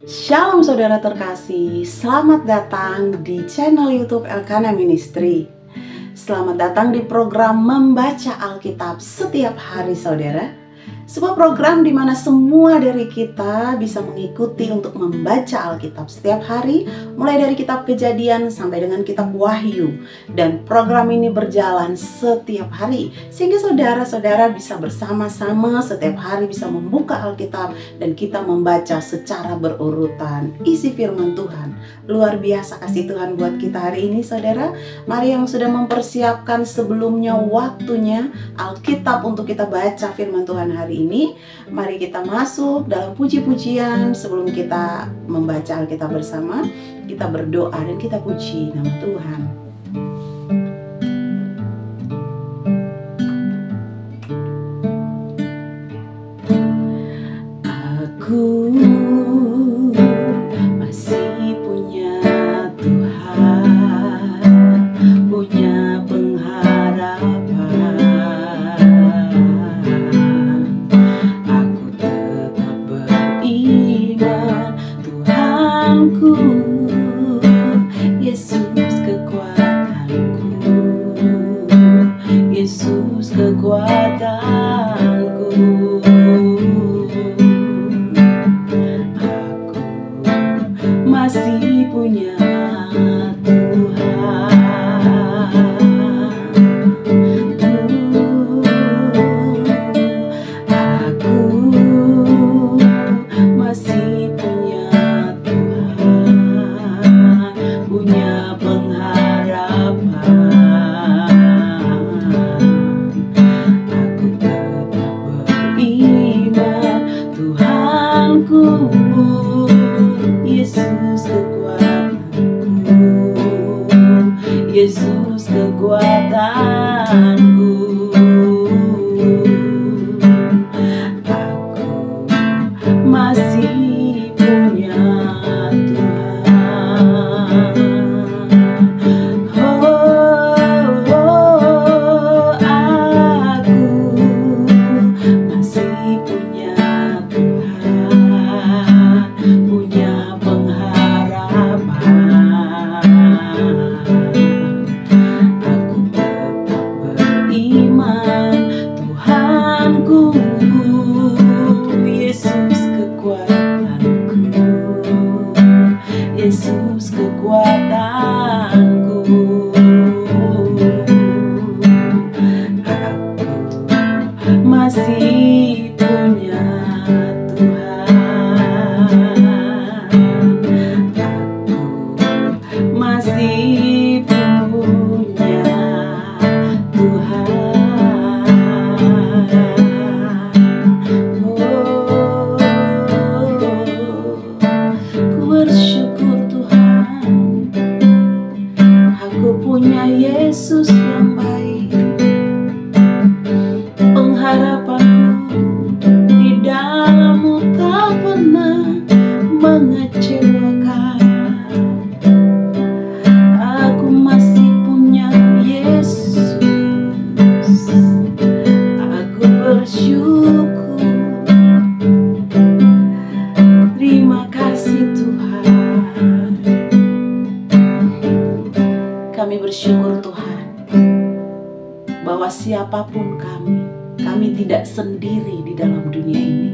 Shalom saudara terkasih, selamat datang di channel YouTube Elkana Ministry. Selamat datang di program Membaca Alkitab setiap hari saudara. Sebuah program di mana semua dari kita bisa mengikuti untuk membaca Alkitab setiap hari, mulai dari kitab Kejadian sampai dengan kitab Wahyu. Dan program ini berjalan setiap hari, sehingga saudara-saudara bisa bersama-sama setiap hari bisa membuka Alkitab dan kita membaca secara berurutan isi firman Tuhan. Luar biasa kasih Tuhan buat kita hari ini saudara. Mari yang sudah mempersiapkan sebelumnya waktunya Alkitab untuk kita baca firman Tuhan hari ini, mari kita masuk dalam puji-pujian. Sebelum kita membaca Alkitab bersama, kita berdoa dan kita puji nama Tuhan. Aku masih punya Tuhan, punya pengharapan. Aku tetap beriman, Tuhanku, Yesus kekuatanku, Yesus kekuatanku. Masih punya Tuhan. Aku masih punya Tuhan, punya pengharapan. Aku tetap beriman, Tuhanku, Yesus kekuatanku, Yesus kekuatanku. Aku masih punya Tuhan. Aku masih punya Tuhan, punya pengharapan. Aku tetap beriman, Tuhanku, Yesus kekuatanku, Yesus kekuatanku. Aku masih punya Tuhan. Aku masih punya Tuhan. Ku bersyukur Tuhan, aku punya Yesus yang baik. Pengharapanku di dalam-Mu tak pernah mengecewakan. Aku masih punya Yesus. Aku bersyukur. Terima kasih Tuhan. Kami bersyukur Tuhan bahwa siapapun kami tidak sendiri di dalam dunia ini.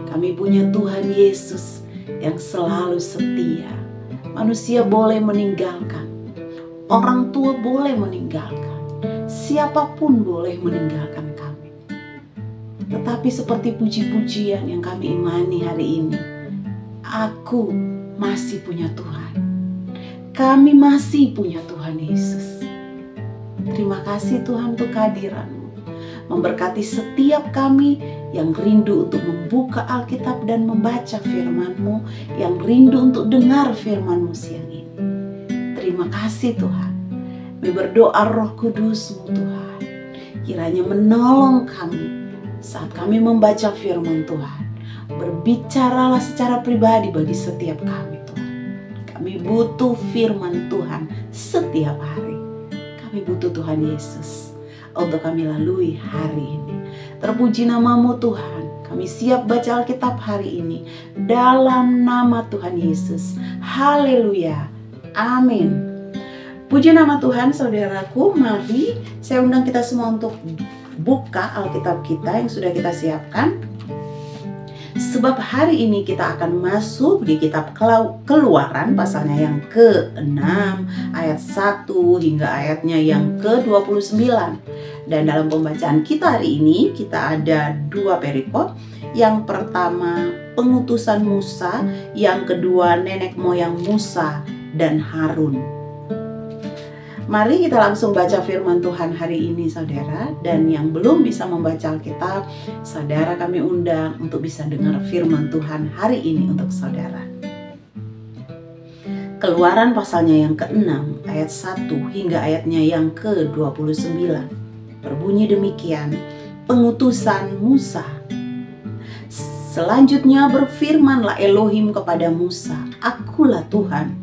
Kami punya Tuhan Yesus yang selalu setia. Manusia boleh meninggalkan, orang tua boleh meninggalkan, siapapun boleh meninggalkan kami. Tetapi seperti puji-pujian yang kami imani hari ini, aku masih punya Tuhan. Kami masih punya Tuhan Yesus. Terima kasih Tuhan untuk kehadiran-Mu. Memberkati setiap kami yang rindu untuk membuka Alkitab dan membaca firman-Mu, yang rindu untuk dengar firman-Mu siang ini. Terima kasih Tuhan. Kami berdoa Roh Kudus-Mu Tuhan, kiranya menolong kami saat kami membaca firman Tuhan. Berbicaralah secara pribadi bagi setiap kami Tuhan. Kami butuh firman Tuhan setiap hari. Kami butuh Tuhan Yesus untuk kami lalui hari ini. Terpuji nama-Mu Tuhan. Kami siap baca Alkitab hari ini dalam nama Tuhan Yesus. Haleluya. Amin. Puji nama Tuhan, saudaraku. Mari saya undang kita semua untuk buka Alkitab kita yang sudah kita siapkan. Sebab hari ini kita akan masuk di kitab Keluaran pasalnya yang ke-6 ayat 1 hingga ayatnya yang ke-29. Dan dalam pembacaan kita hari ini kita ada 2 perikop. Yang pertama pengutusan Musa, yang kedua nenek moyang Musa dan Harun. Mari kita langsung baca firman Tuhan hari ini, saudara. Dan yang belum bisa membaca Alkitab, saudara kami undang untuk bisa dengar firman Tuhan hari ini untuk saudara. Keluaran pasalnya yang ke-6 ayat 1 hingga ayatnya yang ke-29. Berbunyi demikian, pengutusan Musa. Selanjutnya berfirmanlah Elohim kepada Musa, "Akulah Tuhan.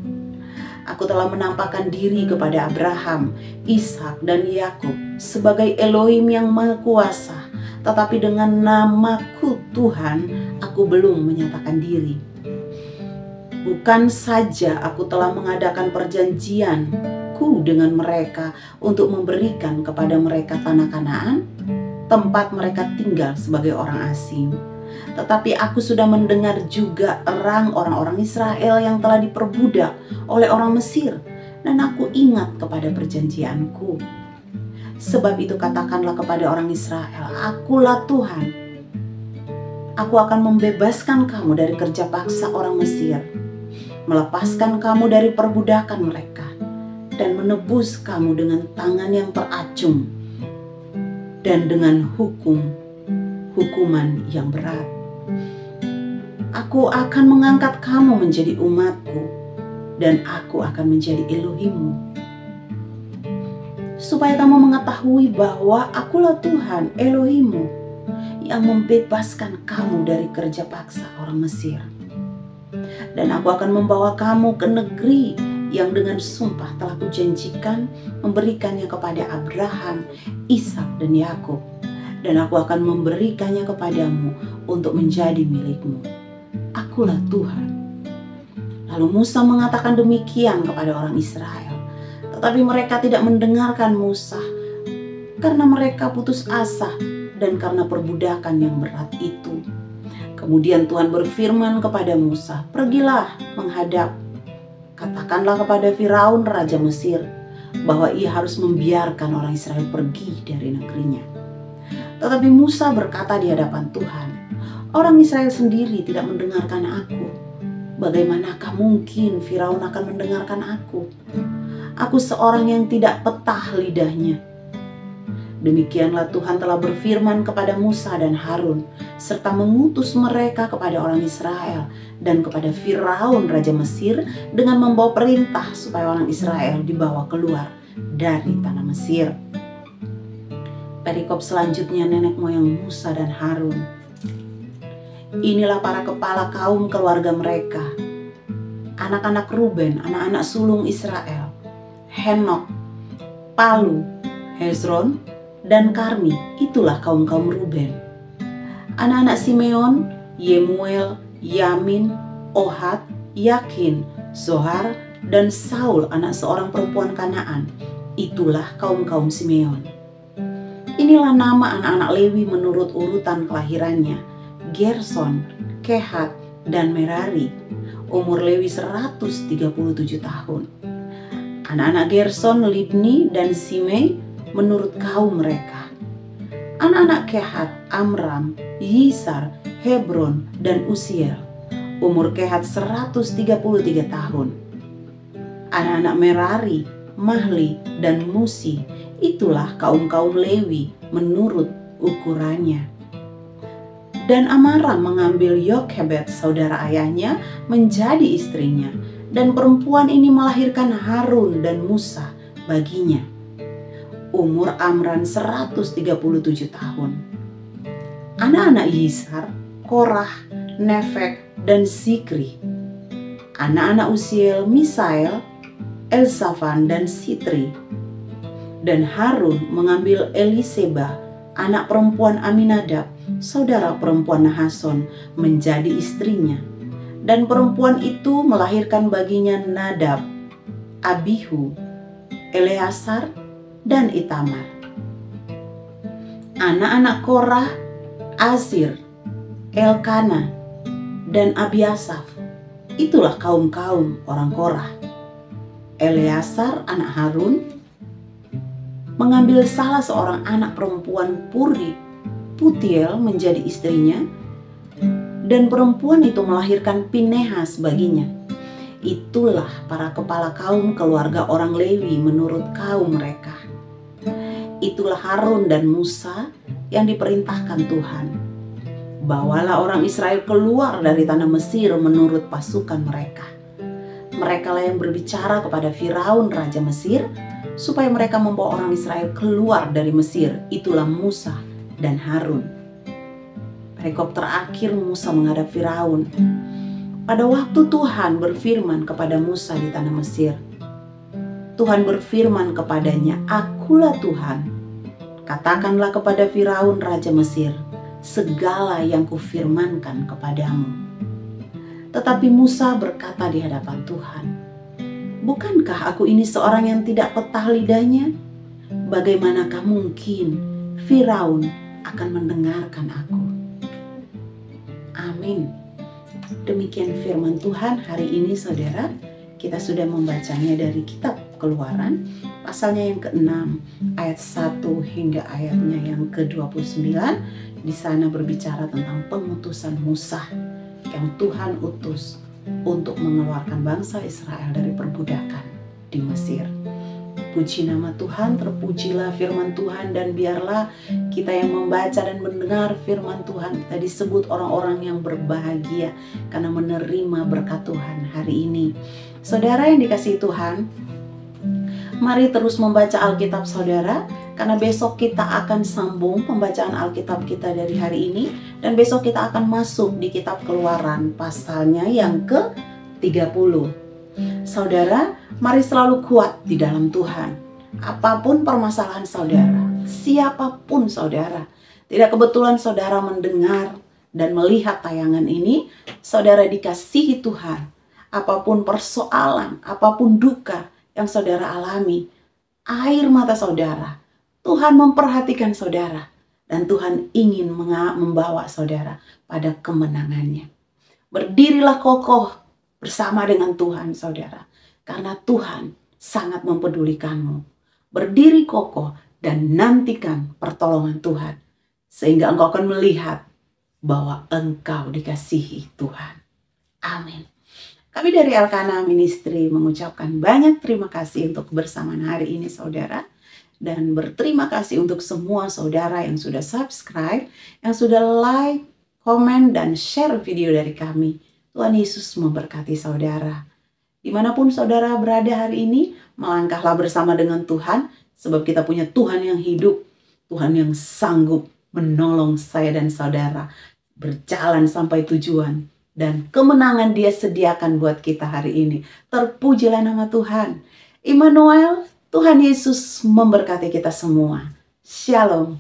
Aku telah menampakkan diri kepada Abraham, Ishak dan Yakub sebagai Elohim yang Maha Kuasa, tetapi dengan namaku Tuhan, aku belum menyatakan diri. Bukan saja aku telah mengadakan perjanjianku dengan mereka untuk memberikan kepada mereka tanah Kanaan, tempat mereka tinggal sebagai orang asing, tetapi aku sudah mendengar juga orang-orang Israel yang telah diperbudak oleh orang Mesir, dan aku ingat kepada perjanjianku. Sebab itu katakanlah kepada orang Israel, akulah Tuhan. Aku akan membebaskan kamu dari kerja paksa orang Mesir, melepaskan kamu dari perbudakan mereka, dan menebus kamu dengan tangan yang teracung dan dengan hukuman yang berat. Aku akan mengangkat kamu menjadi umatku, dan aku akan menjadi Elohimmu, supaya kamu mengetahui bahwa akulah Tuhan Elohimmu yang membebaskan kamu dari kerja paksa orang Mesir. Dan aku akan membawa kamu ke negeri yang dengan sumpah telah kujanjikan memberikannya kepada Abraham, Ishak dan Yakub. Dan aku akan memberikannya kepadamu untuk menjadi milikmu. Akulah Tuhan." Lalu Musa mengatakan demikian kepada orang Israel. Tetapi mereka tidak mendengarkan Musa karena mereka putus asa dan karena perbudakan yang berat itu. Kemudian Tuhan berfirman kepada Musa, "Pergilah menghadap. Katakanlah kepada Firaun raja Mesir bahwa ia harus membiarkan orang Israel pergi dari negerinya." Tetapi Musa berkata di hadapan Tuhan, "Orang Israel sendiri tidak mendengarkan aku. Bagaimanakah mungkin Firaun akan mendengarkan aku? Aku seorang yang tidak petah lidahnya." Demikianlah Tuhan telah berfirman kepada Musa dan Harun, serta mengutus mereka kepada orang Israel dan kepada Firaun raja Mesir dengan membawa perintah supaya orang Israel dibawa keluar dari tanah Mesir. Perikop selanjutnya nenek moyang Musa dan Harun. Inilah para kepala kaum keluarga mereka. Anak-anak Ruben, anak-anak sulung Israel, Henok, Palu, Hezron, dan Karmi. Itulah kaum-kaum Ruben. Anak-anak Simeon, Yemuel, Yamin, Ohad, Yakin, Zohar, dan Saul, anak seorang perempuan Kanaan. Itulah kaum-kaum Simeon. Inilah nama anak-anak Lewi menurut urutan kelahirannya: Gerson, Kehat, dan Merari. Umur Lewi 137 tahun. Anak-anak Gerson, Libni, dan Simei menurut kaum mereka. Anak-anak Kehat, Amram, Yisar, Hebron, dan Usiel. Umur Kehat 133 tahun. Anak-anak Merari, Mahli, dan Musi. Itulah kaum-kaum Lewi menurut ukurannya. Dan Amram mengambil Yokhebed saudara ayahnya menjadi istrinya, dan perempuan ini melahirkan Harun dan Musa baginya. Umur Amram 137 tahun. Anak-anak Yisar, Korah, Nefek, dan Zikri. Anak-anak Usiel, Misael, Elsafan, dan Sitri. Dan Harun mengambil Eliseba, anak perempuan Aminadab, saudara perempuan Nahason, menjadi istrinya. Dan perempuan itu melahirkan baginya Nadab, Abihu, Eleazar, dan Itamar. Anak-anak Korah, Azir, Elkana, dan Abiasaf. Itulah kaum-kaum orang Korah. Eleazar, anak Harun, mengambil salah seorang anak perempuan Putiel menjadi istrinya, dan perempuan itu melahirkan Pinehas baginya. Itulah para kepala kaum keluarga orang Lewi menurut kaum mereka. Itulah Harun dan Musa yang diperintahkan Tuhan. Bawalah orang Israel keluar dari tanah Mesir menurut pasukan mereka. Mereka lah yang berbicara kepada Firaun raja Mesir supaya mereka membawa orang Israel keluar dari Mesir. Itulah Musa dan Harun. Perikop terakhir Musa menghadap Firaun. Pada waktu Tuhan berfirman kepada Musa di tanah Mesir, Tuhan berfirman kepadanya, "Akulah Tuhan. Katakanlah kepada Firaun raja Mesir segala yang kufirmankan kepadamu." Tetapi Musa berkata di hadapan Tuhan, "Bukankah aku ini seorang yang tidak petah lidahnya? Bagaimanakah mungkin Firaun akan mendengarkan aku?" Amin. Demikian firman Tuhan hari ini, saudara. Kita sudah membacanya dari kitab Keluaran, pasalnya yang ke-6, ayat 1 hingga ayatnya yang ke-29. Di sana berbicara tentang pengutusan Musa yang Tuhan utus untuk mengeluarkan bangsa Israel dari perbudakan di Mesir. Puji nama Tuhan, terpujilah firman Tuhan, dan biarlah kita yang membaca dan mendengar firman Tuhan, kita disebut orang-orang yang berbahagia karena menerima berkat Tuhan hari ini. Saudara yang dikasihi Tuhan, mari terus membaca Alkitab saudara, karena besok kita akan sambung pembacaan Alkitab kita dari hari ini, dan besok kita akan masuk di kitab Keluaran pasalnya yang ke-30. Saudara, mari selalu kuat di dalam Tuhan. Apapun permasalahan saudara, siapapun saudara, tidak kebetulan saudara mendengar dan melihat tayangan ini, saudara dikasihi Tuhan. Apapun persoalan, apapun duka yang saudara alami, air mata saudara, Tuhan memperhatikan saudara, dan Tuhan ingin membawa saudara pada kemenangannya. Berdirilah kokoh bersama dengan Tuhan, saudara, karena Tuhan sangat mempedulikanmu. Berdiri kokoh dan nantikan pertolongan Tuhan, sehingga engkau akan melihat bahwa engkau dikasihi Tuhan. Amin. Kami dari Elkana Ministry mengucapkan banyak terima kasih untuk kebersamaan hari ini, saudara. Dan berterima kasih untuk semua saudara yang sudah subscribe, yang sudah like, komen, dan share video dari kami. Tuhan Yesus memberkati saudara. Dimanapun saudara berada hari ini, melangkahlah bersama dengan Tuhan, sebab kita punya Tuhan yang hidup, Tuhan yang sanggup menolong saya dan saudara berjalan sampai tujuan, dan kemenangan Dia sediakan buat kita hari ini. Terpujilah nama Tuhan. Immanuel, Tuhan Yesus memberkati kita semua. Shalom.